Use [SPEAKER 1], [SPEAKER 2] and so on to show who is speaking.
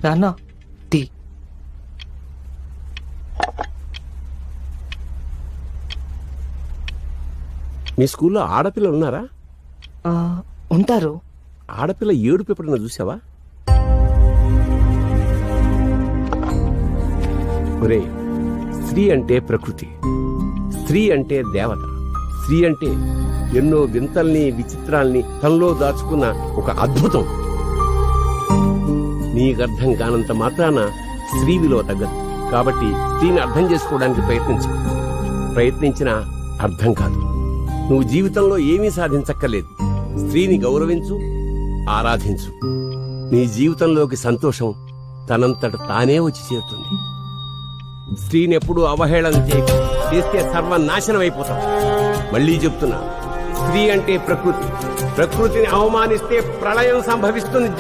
[SPEAKER 1] నాన్న టీ.
[SPEAKER 2] మీ స్కూల్లో ఆడపిల్లలు ఉన్నారా?
[SPEAKER 1] ఉంటారు.
[SPEAKER 2] ఆడపిల్ల ఏడుపు ఎప్పుడన్నా చూసావా? ఒరే, స్త్రీ అంటే ప్రకృతి, స్త్రీ అంటే దేవత, స్త్రీ అంటే ఎన్నో వింతల్ని విచిత్రాల్ని తనలో దాచుకున్న ఒక అద్భుతం. నీకర్థం కానంత మాత్రాన స్త్రీ విలువ తగ్గదు. కాబట్టి స్త్రీని అర్థం చేసుకోవడానికి ప్రయత్నించినా అర్థం కాదు. నువ్వు జీవితంలో ఏమీ సాధించక్కర్లేదు. స్త్రీని గౌరవించు, ఆరాధించు. నీ జీవితంలోకి సంతోషం తనంతట తానే వచ్చి చేరుతుంది. స్త్రీని ఎప్పుడూ అవహేళన చేస్తే సర్వనాశనం అయిపోతాం. మళ్లీ చెప్తున్నా, స్త్రీ అంటే ప్రకృతి. ప్రకృతిని అవమానిస్తే ప్రళయం సంభవిస్తుంది.